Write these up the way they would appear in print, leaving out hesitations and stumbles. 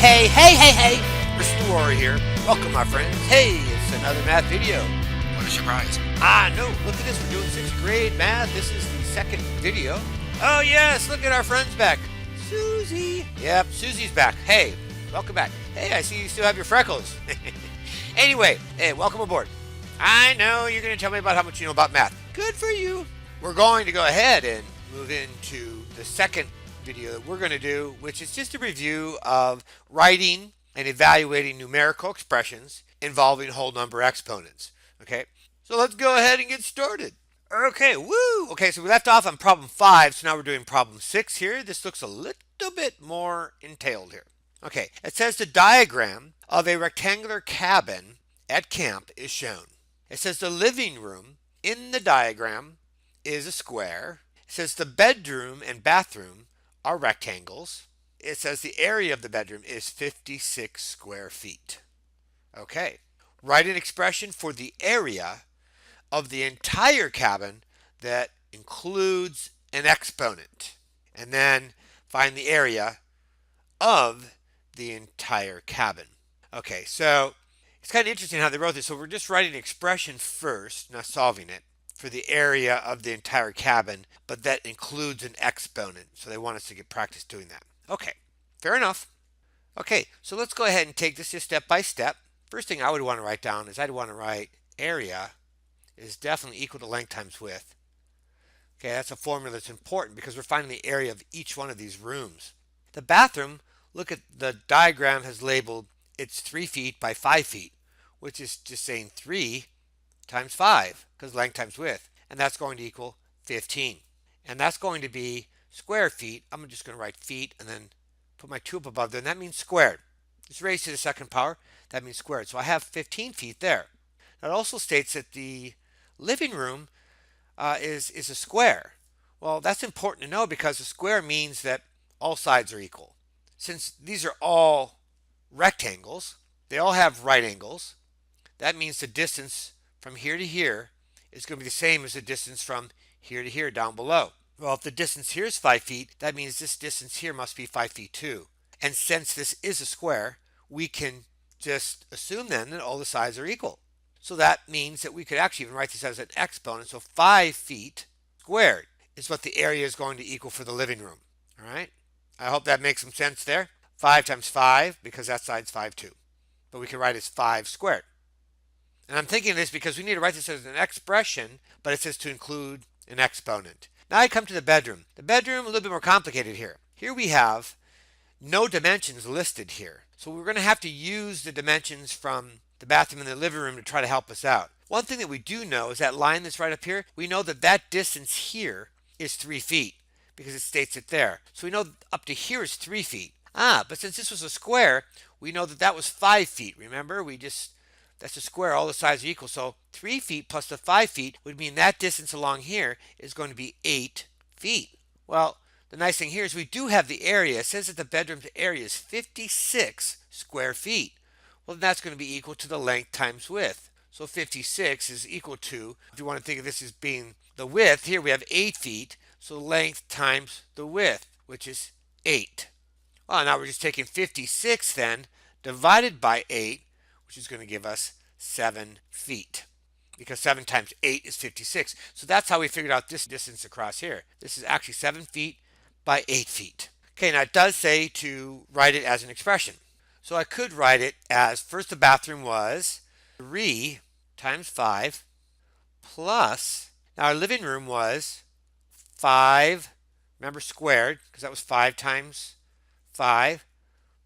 Hey, Mr. Rory here. Welcome, my friends. Hey, it's another math video. What a surprise. No, look at this. We're doing 6th grade math. This is the second video. Oh, yes, look at our friends back. Susie. Yep, Susie's back. Hey, welcome back. Hey, I see you still have your freckles. Anyway, hey, welcome aboard. I know you're going to tell me about how much you know about math. Good for you. We're going to go ahead and move into the second video that we're going to do, which is just a review of writing and evaluating numerical expressions involving whole number exponents. Okay, so let's go ahead and get started. Okay, woo! Okay, so we left off on problem 5, so now we're doing problem 6 here. This looks a little bit more entailed here. Okay, it says the diagram of a rectangular cabin at camp is shown. It says the living room in the diagram is a square. It says the bedroom and bathroom are rectangles. It says the area of the bedroom is 56 square feet. Okay, write an expression for the area of the entire cabin that includes an exponent, and then find the area of the entire cabin. Okay, so it's kind of interesting how they wrote this. So we're just writing an expression first, not solving it, for the area of the entire cabin, but that includes an exponent. So they want us to get practice doing that. Okay, fair enough. Okay, so let's go ahead and take this just step by step. First thing I would want to write down is I'd want to write area is definitely equal to length times width. Okay, that's a formula that's important because we're finding the area of each one of these rooms. The bathroom, look at the diagram has labeled it's 3 feet by 5 feet, which is just saying 3 times 5 because length times width, and that's going to equal 15. And that's going to be square feet. I'm just going to write feet and then put my 2 up above there, and that means squared. It's raised to the second power. That means squared. So I have 15 feet there. That also states that the living room is a square. Well, that's important to know because a square means that all sides are equal. Since these are all rectangles, they all have right angles. That means the distance from here to here is going to be the same as the distance from here to here down below. Well, if the distance here is 5 feet, that means this distance here must be 5 feet too. And since this is a square, we can just assume then that all the sides are equal. So that means that we could actually even write this as an exponent. So 5 feet squared is what the area is going to equal for the living room. All right. I hope that makes some sense there. 5 times 5, because that side's 5 too. But we can write it as 5 squared. And I'm thinking of this because we need to write this as an expression, but it says to include an exponent. Now I come to the bedroom. The bedroom, a little bit more complicated here. Here we have no dimensions listed here. So we're going to have to use the dimensions from the bathroom and the living room to try to help us out. One thing that we do know is that line that's right up here, we know that that distance here is 3 feet because it states it there. So we know up to here is 3 feet. But since this was a square, we know that that was 5 feet. Remember, that's a square, all the sides are equal. So 3 feet plus the 5 feet would mean that distance along here is going to be 8 feet. Well, the nice thing here is we do have the area. It says that the bedroom's area is 56 square feet. Well, then that's going to be equal to the length times width. So 56 is equal to, if you want to think of this as being the width, here we have 8 feet. So length times the width, which is 8. Well, now we're just taking 56 then, divided by 8, which is going to give us 7 feet. Because 7 times 8 is 56. So that's how we figured out this distance across here. This is actually 7 feet by 8 feet. Okay, now it does say to write it as an expression. So I could write it as, first the bathroom was 3 times 5 plus, now our living room was 5, remember squared, because that was 5 times 5,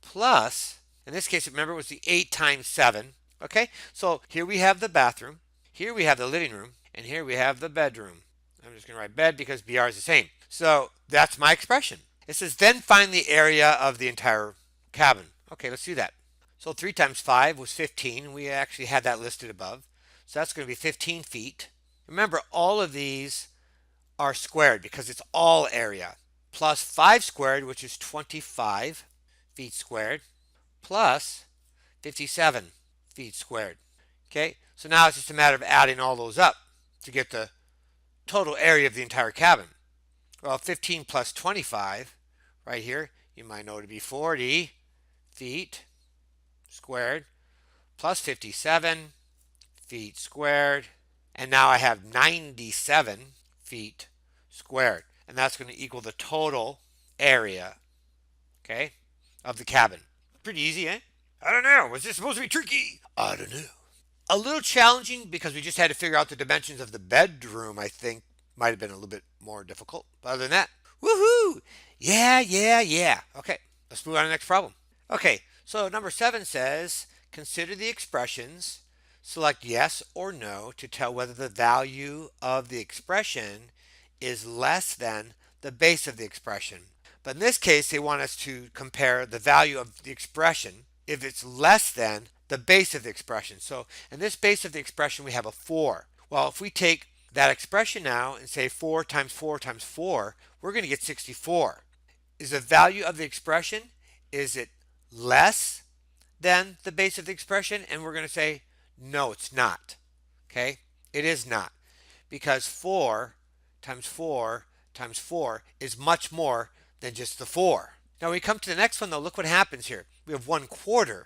plus, in this case, remember it was the 8 times 7. Okay, so here we have the bathroom, here we have the living room, and here we have the bedroom. I'm just going to write bed because BR is the same. So that's my expression. It says then find the area of the entire cabin. Okay, let's do that. So 3 times 5 was 15, and we actually had that listed above. So that's going to be 15 feet. Remember, all of these are squared because it's all area. Plus 5 squared, which is 25 feet squared, plus 57 feet squared. Okay, so now it's just a matter of adding all those up to get the total area of the entire cabin. Well, 15 plus 25, right here, you might know to be 40. feet squared plus 57 feet squared. And now I have 97 feet squared. And that's going to equal the total area, okay, of the cabin. Pretty easy, eh? I don't know. Was this supposed to be tricky? I don't know. A little challenging because we just had to figure out the dimensions of the bedroom, I think. Might have been a little bit more difficult. But other than that, woohoo! Yeah. Okay, let's move on to the next problem. Okay, so number 7 says, consider the expressions. Select yes or no to tell whether the value of the expression is less than the base of the expression. But in this case, they want us to compare the value of the expression if it's less than the base of the expression. So in this base of the expression, we have a 4. Well, if we take that expression now and say 4 times 4 times 4, we're going to get 64. Is the value of the expression, is it less than the base of the expression? And we're going to say, no, it's not. Okay? It is not. Because 4 times 4 times 4 is much more than just the 4. Now we come to the next one though. Look what happens here. We have 1/4.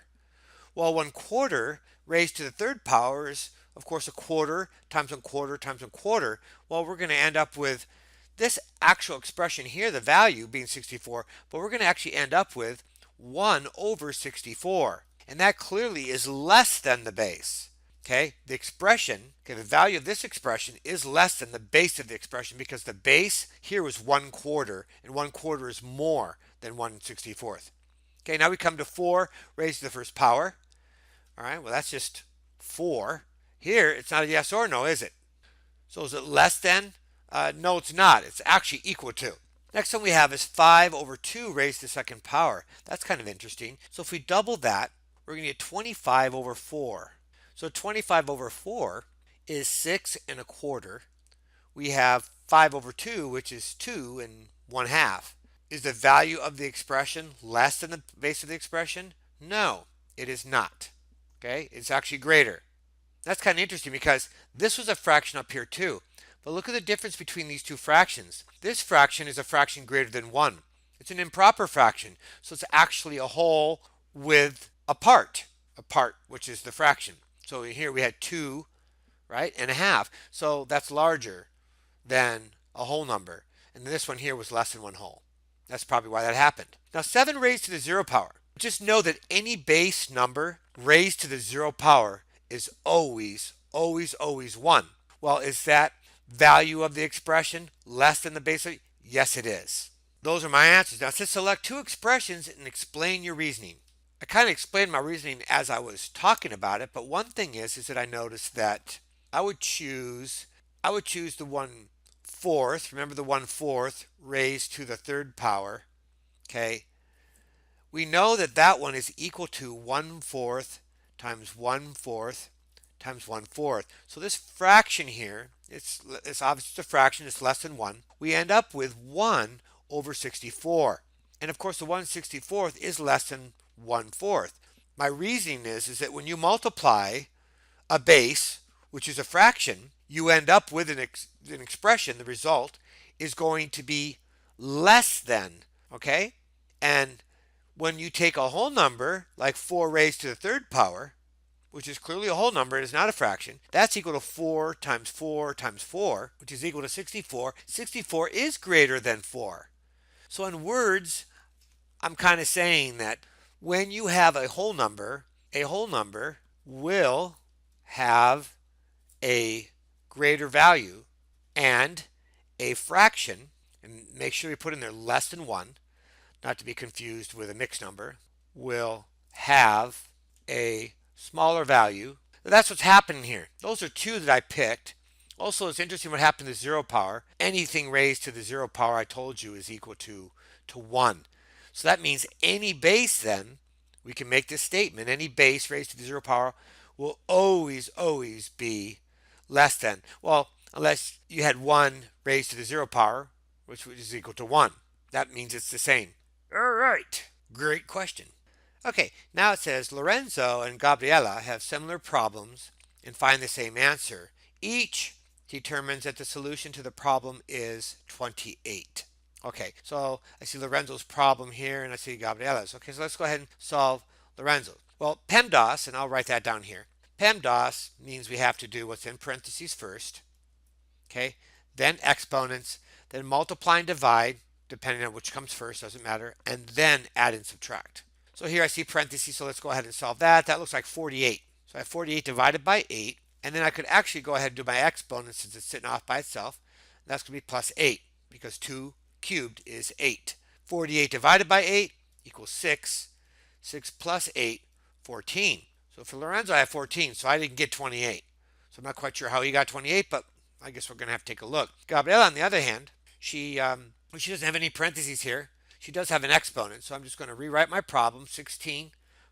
Well, 1/4 raised to the third power is, of course, a quarter times 1/4 times 1/4. Well, we're going to end up with this actual expression here, the value being 64, but we're going to actually end up with 1 over 64. And that clearly is less than the base. Okay, the expression, okay, the value of this expression is less than the base of the expression because the base here was 1/4, and 1/4 is more than 1/64. Okay, now we come to 4 raised to the first power. All right, well, that's just 4. Here, it's not a yes or no, is it? So is it less than? No, it's not. It's actually equal to. Next one we have is 5 over 2 raised to the second power. That's kind of interesting. So if we double that, we're going to get 25 over 4. So 25 over 4 is 6 1/4. We have 5 over 2, which is 2 1/2. Is the value of the expression less than the base of the expression? No, it is not. Okay, it's actually greater. That's kind of interesting because this was a fraction up here too. But look at the difference between these two fractions. This fraction is a fraction greater than 1. It's an improper fraction. So it's actually a whole with a part which is the fraction. So here we had 2, right, and a half. So that's larger than a whole number. And this one here was less than 1 whole. That's probably why that happened. Now 7 raised to the 0 power. Just know that any base number raised to the 0 power is always 1. Well, is that value of the expression less than the base of it? Yes, it is. Those are my answers. Now it says select 2 expressions and explain your reasoning. I kind of explained my reasoning as I was talking about it, but one thing is that I noticed that I would choose the 1/4. Remember the 1/4 raised to the third power. Okay. We know that that one is equal to 1/4 times 1/4 times 1/4. So this fraction here, it's obviously a fraction, it's less than 1. We end up with 1 over 64. And of course the 1/64 is less than 1/4. My reasoning is that when you multiply a base, which is a fraction, you end up with an expression, the result is going to be less than, okay? And when you take a whole number, like 4 raised to the third power, which is clearly a whole number, it is not a fraction, that's equal to 4 times 4 times 4, which is equal to 64. 64 is greater than 4. So in words, I'm kind of saying that when you have a whole number will have a greater value, and a fraction, and make sure you put in there less than 1, not to be confused with a mixed number, will have a smaller value. That's what's happening here. Those are 2 that I picked. Also, it's interesting what happened to 0 power. Anything raised to the 0 power, I told you, is equal to 1. So that means any base then, we can make this statement, any base raised to the 0 power will always be less than, well, unless you had 1 raised to the 0 power, which is equal to 1. That means it's the same. All right. Great question. Okay, now it says Lorenzo and Gabriella have similar problems and find the same answer. Each determines that the solution to the problem is 28. Okay, so I see Lorenzo's problem here, and I see Gabriella's. Okay, so let's go ahead and solve Lorenzo. Well, PEMDAS, and I'll write that down here. PEMDAS means we have to do what's in parentheses first, okay, then exponents, then multiply and divide, depending on which comes first, doesn't matter, and then add and subtract. So here I see parentheses, so let's go ahead and solve that. That looks like 48. So I have 48 divided by 8, and then I could actually go ahead and do my exponent since it's sitting off by itself. That's going to be plus 8, because 2 cubed is 8. 48 divided by 8 equals 6. 6 plus 8, 14. So for Lorenzo, I have 14, so I didn't get 28. So I'm not quite sure how he got 28, but I guess we're going to have to take a look. Gabriella, on the other hand, she doesn't have any parentheses here. She does have an exponent, so I'm just going to rewrite my problem. 16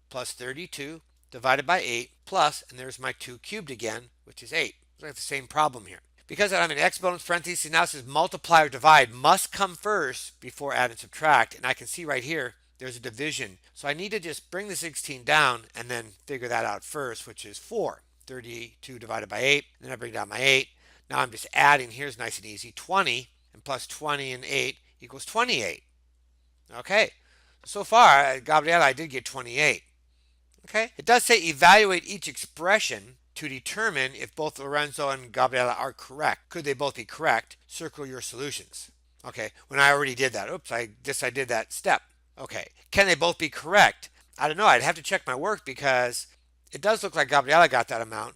plus 32 divided by 8 plus, and there's my 2 cubed again, which is 8. So I have the same problem here. Because I have an exponent parentheses, now it says multiply or divide must come first before add and subtract. And I can see right here, there's a division. So I need to just bring the 16 down and then figure that out first, which is 4. 32 divided by 8. Then I bring down my 8. Now I'm just adding. Here's nice and easy. 20 and plus 20 and 8 equals 28. Okay. So far, Gabriella, I did get 28. Okay. It does say evaluate each expression to determine if both Lorenzo and Gabriella are correct. Could they both be correct? Circle your solutions. Okay. When I already did that. Oops, I did that step. Okay. Can they both be correct? I don't know. I'd have to check my work because it does look like Gabriella got that amount.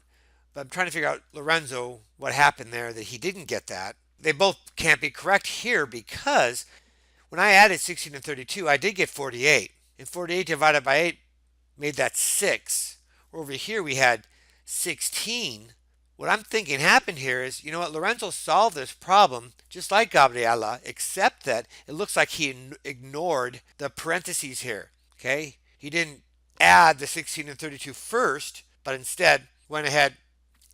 But I'm trying to figure out Lorenzo, what happened there that he didn't get that. They both can't be correct here because when I added 16 and 32, I did get 48. And 48 divided by 8 made that 6. Over here we had 16. What I'm thinking happened here is, you know what, Lorenzo solved this problem just like Gabriella, except that it looks like he ignored the parentheses here. Okay? He didn't add the 16 and 32 first, but instead went ahead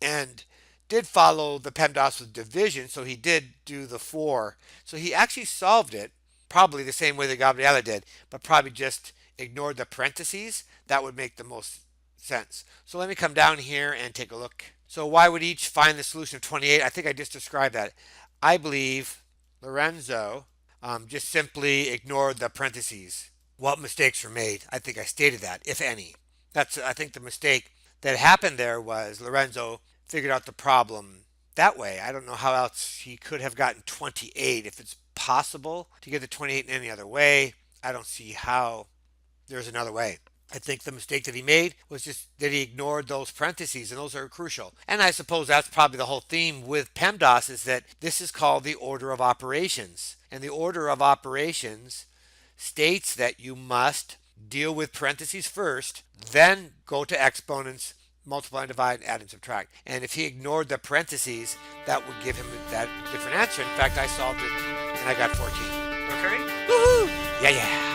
and did follow the PEMDAS with division, so he did do the 4. So he actually solved it probably the same way that Gabriella did, but probably just ignored the parentheses. That would make the most sense. So let me come down here and take a look. So why would each find the solution of 28? I think I just described that. I believe Lorenzo just simply ignored the parentheses. What mistakes were made? I think I stated that, if any. I think the mistake that happened there was Lorenzo figured out the problem that way. I don't know how else he could have gotten 28. If it's possible to get the 28 in any other way, I don't see how there's another way. I think the mistake that he made was just that he ignored those parentheses, and those are crucial. And I suppose that's probably the whole theme with PEMDAS, is that this is called the order of operations. And the order of operations states that you must deal with parentheses first, then go to exponents, multiply and divide, add and subtract. And if he ignored the parentheses, that would give him that different answer. In fact, I solved it and I got 14. Okay? Woohoo! Yeah.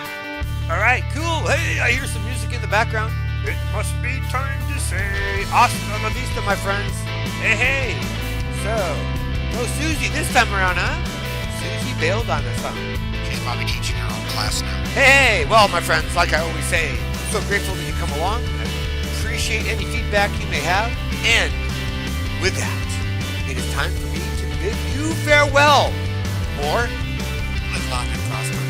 All right, cool. Hey, I hear some music in the background. It must be time to say hasta la vista, my friends. Hey. So, no Susie this time around, huh? Susie bailed on us, huh? She's probably teaching her own class now. Hey, well, my friends, like I always say, I'm so grateful that you come along. I appreciate any feedback you may have. And with that, it is time for me to bid you farewell. Or Live long and prosper.